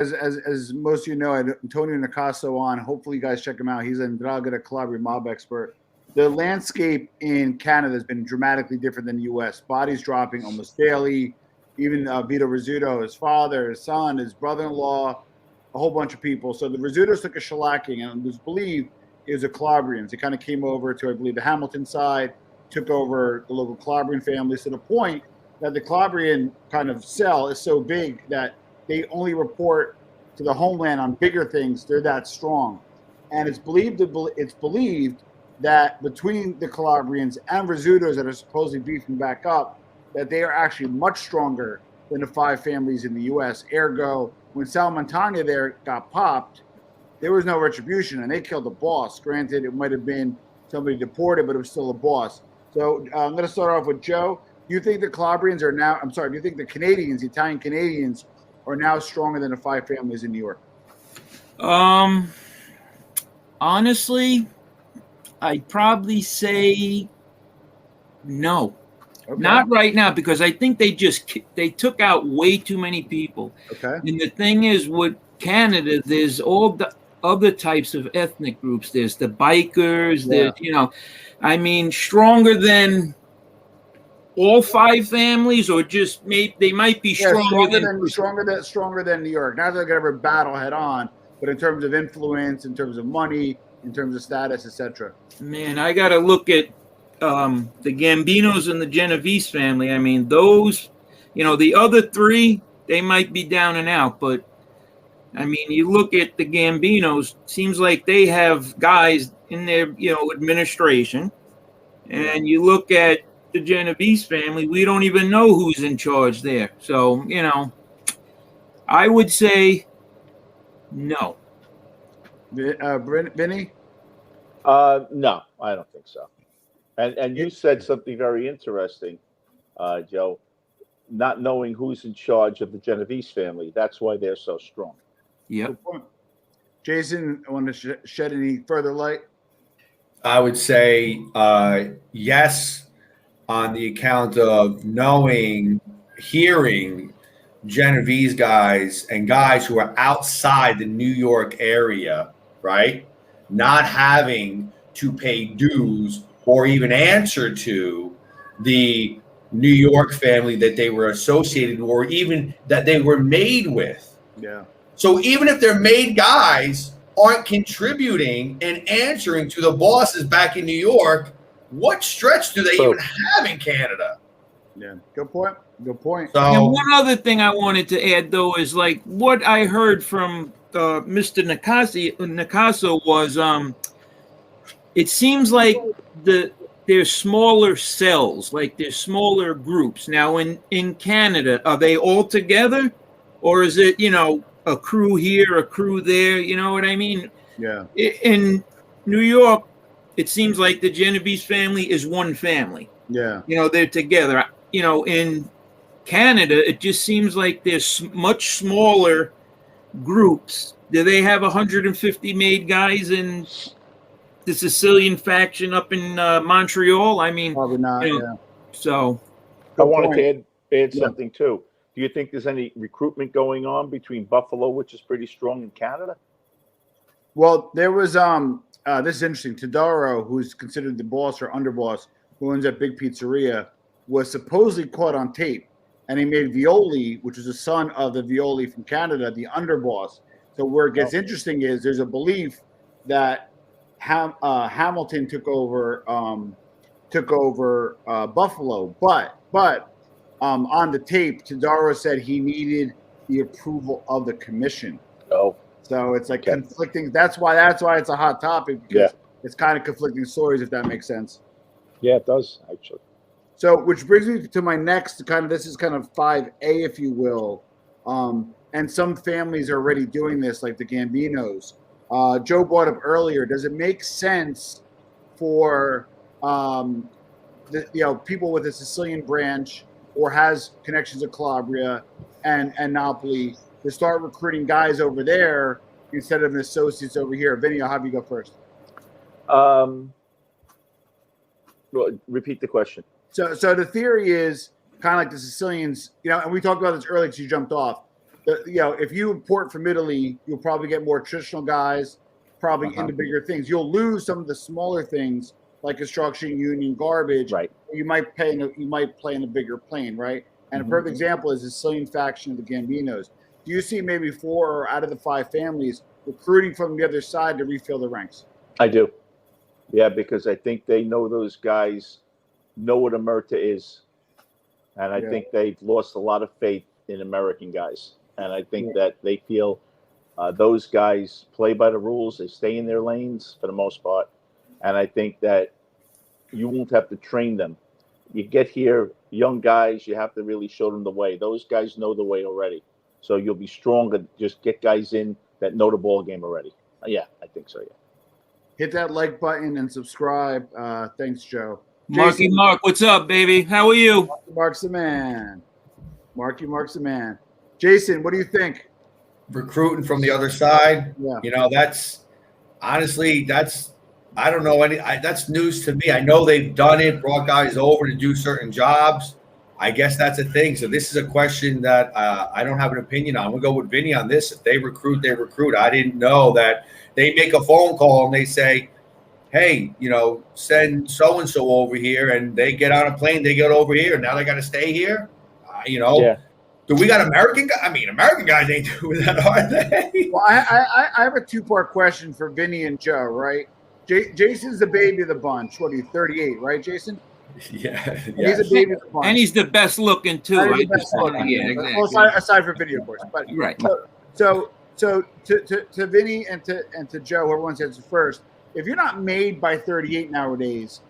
as most of you know, I had Antonio Nicasso on. Hopefully, you guys check him out. He's an Draga de Calabria mob expert. The landscape in Canada has been dramatically different than the U.S. Bodies dropping almost daily. Even Vito Rizzuto, his father, his son, his brother-in-law, a whole bunch of people. So the Rizzutos took a shellacking, and it was believed it was the Calabrians. They kind of came over to, I believe, the Hamilton side, took over the local Calabrian families to the point that the Calabrian kind of cell is so big that they only report to the homeland on bigger things. They're that strong. And it's believed that between the Calabrians and Rizzutos that are supposedly beefing back up, that they are actually much stronger than the five families in the U.S. Ergo, when Sal Montagna there got popped, there was no retribution, and they killed the boss. Granted, it might have been somebody deported, but it was still a boss. So I'm going to start off with Joe. Do you think the Calabrians are now, do you think the Canadians, the Italian Canadians, are now stronger than the five families in New York? Honestly, I'd probably say no. Okay. Not right now, because I think they took out way too many people. Okay. And the thing is, with Canada, there's all the other types of ethnic groups. There's the bikers. Yeah. There's, stronger than all five families, or just maybe they might be stronger than New York. Not that they're gonna ever battle head on, but in terms of influence, in terms of money, in terms of status, etc. Man, I gotta look at the Gambinos and the Genovese family. I mean, those, the other three, they might be down and out, but I mean, you look at the Gambinos, seems like they have guys in their, administration, and you look at the Genovese family, we don't even know who's in charge there. So, I would say no. Vinny? No, I don't think so. And you said something very interesting, Joe, not knowing who's in charge of the Genovese family. That's why they're so strong. Yeah. Jason, I want to shed any further light? I would say yes, on the account of hearing Genovese guys and guys who are outside the New York area, right? Not having to pay dues or even answer to the New York family that they were associated or even that they were made with. Yeah. So even if their made guys aren't contributing and answering to the bosses back in New York, what stretch do they even have in Canada? Yeah, good point. So, and one other thing I wanted to add, though, is like what I heard from Mr. Nicasso was it seems like there's smaller cells, like there's smaller groups. Now, in Canada, are they all together? Or is it, a crew here, a crew there? You know what I mean? Yeah. In New York, it seems like the Genovese family is one family. Yeah. They're together. In Canada, it just seems like there's much smaller groups. Do they have 150 made guys in the Sicilian faction up in Montreal? I mean, probably not. Yeah. So I wanted to add something too. Do you think there's any recruitment going on between Buffalo, which is pretty strong, in Canada? Well, there was this is interesting. Todaro, who's considered the boss or underboss, who owns that big pizzeria, was supposedly caught on tape, and he made Violi, which is the son of the Violi from Canada, the underboss. So where it gets interesting is there's a belief that Hamilton took over Buffalo, but on the tape, Todaro said he needed the approval of the commission. Oh, so it's like conflicting. That's why it's a hot topic, because it's kind of conflicting stories, if that makes sense. Yeah, it does actually. So, which brings me to my next this is kind of 5A, if you will. And some families are already doing this, like the Gambinos. Joe brought up earlier. Does it make sense for people with a Sicilian branch or has connections to Calabria and Napoli to start recruiting guys over there instead of associates over here? Vinny, I'll have you go first. Well, repeat the question. So the theory is kind of like the Sicilians, and we talked about this earlier because you jumped off. if you import from Italy, you'll probably get more traditional guys, probably into bigger things. You'll lose some of the smaller things like construction, union, garbage. Right. You might play in a bigger plane, right? And a perfect example is the Sicilian faction of the Gambinos. Do you see maybe 4 out of the 5 families recruiting from the other side to refill the ranks? I do. Yeah, because I think they know those guys know what Omerta is. And I think they've lost a lot of faith in American guys. And I think that they feel those guys play by the rules. They stay in their lanes for the most part. And I think that you won't have to train them. You get here, young guys, you have to really show them the way. Those guys know the way already. So you'll be stronger. Just get guys in that know the ball game already. Yeah, I think so, yeah. Hit that like button and subscribe. Thanks, Joe. Marky Jason, Mark, what's up, baby? How are you? Mark's the man. Mark's the man. Jason, what do you think? Recruiting from the other side. Yeah. That's honestly, I don't know that's news to me. I know they've done it, brought guys over to do certain jobs. I guess that's a thing. So this is a question that I don't have an opinion on. We'll go with Vinny on this. If they recruit, they recruit. I didn't know that they make a phone call and they say, hey, send so-and-so over here, and they get on a plane, they get over here, and now they got to stay here. Do we got American guys? I mean, American guys ain't doing that, are they? Well, I have a 2-part question for Vinny and Joe, right? Jason's the baby of the bunch. What are you, 38, right, Jason? Yeah. He's a baby of the bunch. And he's the best looking too. Yeah, exactly. Well, aside from Vinny, of course. But right. So to Vinny and to Joe, whoever wants to answer first, if you're not made by 38 nowadays,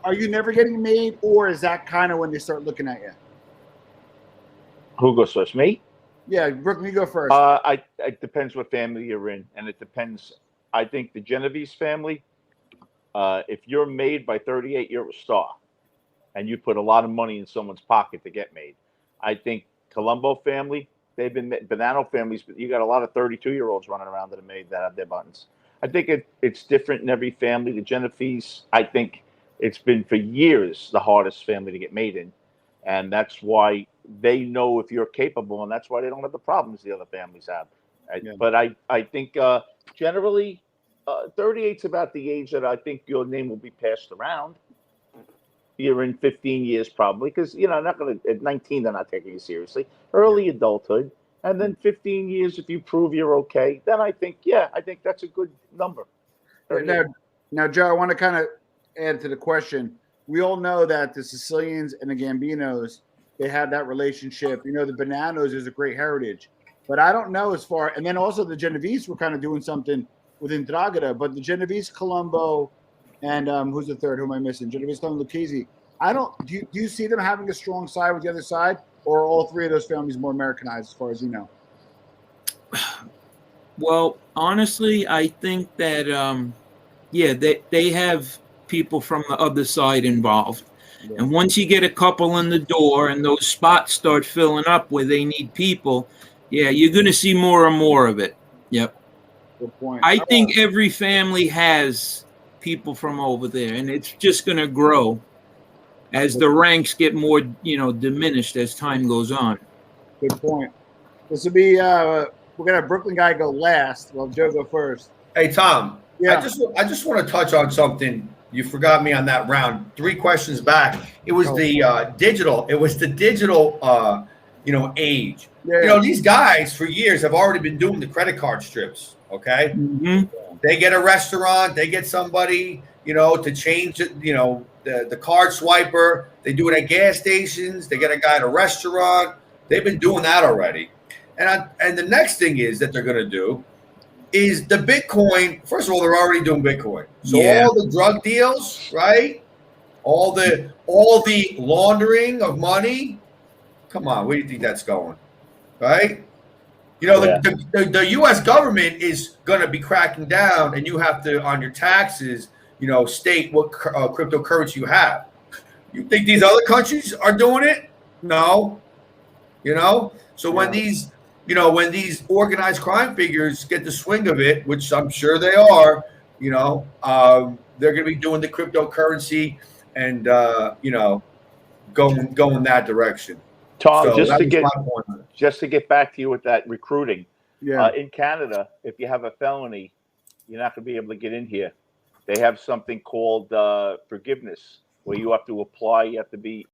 are you never getting made, or is that kind of when they start looking at you? Who goes first? Me? Yeah, Brooklyn, you go first. It depends what family you're in, and it depends. I think the Genovese family, if you're made by 38, you're a star, and you put a lot of money in someone's pocket to get made. I think Colombo family, they've been Bonanno families, but you got a lot of 32-year-olds running around that are made that have their buttons. I think it's different in every family. The Genovese, I think it's been for years the hardest family to get made in, and that's why they know if you're capable, and that's why they don't have the problems the other families have. But I think generally 38's about the age that I think your name will be passed around. You're in 15 years probably, because not going to at 19 they're not taking you seriously. Early adulthood, and then 15 years if you prove you're okay. Then I think that's a good number. Now, Joe, I want to kind of add to the question. We all know that the Sicilians and the Gambinos, they have that relationship. The Bonannos is a great heritage, but I don't know as far. And then also the Genovese were kind of doing something within Dragada, but the Genovese, Colombo, and who's the third? Who am I missing? Genovese, Colombo, Lucchese. Do you see them having a strong side with the other side, or are all 3 of those families more Americanized, as far as you know? Well, honestly, I think that they have people from the other side involved. Yeah. And once you get a couple in the door and those spots start filling up where they need people, you're going to see more and more of it. Yep. Good point. I think every family has people from over there, and it's just going to grow as the ranks get more, diminished as time goes on. Good point. This will be we're going to have Brooklyn guy go last while Joe go first. Hey, Tom. Yeah. I just want to touch on something. You forgot me on that round. 3 questions back. It was the digital. It was the digital, age. Yeah. These guys for years have already been doing the credit card strips. Okay. Mm-hmm. They get a restaurant. They get somebody, to change it. The card swiper. They do it at gas stations. They get a guy at a restaurant. They've been doing that already. And the next thing is that they're going to do is the Bitcoin. First of all, they're already doing Bitcoin. So all the drug deals, right? All the laundering of money. Come on, where do you think that's going? Right? The U.S. government is going to be cracking down, and you have to, on your taxes, state what cryptocurrency you have. You think these other countries are doing it? No. So when these organized crime figures get the swing of it, which I'm sure they are, they're going to be doing the cryptocurrency and, going that direction. Tom, So just that to was get my point on it. just to get back to you with that recruiting. Yeah. In Canada, if you have a felony, you're not going to be able to get in here. They have something called forgiveness, where you have to apply. You have to be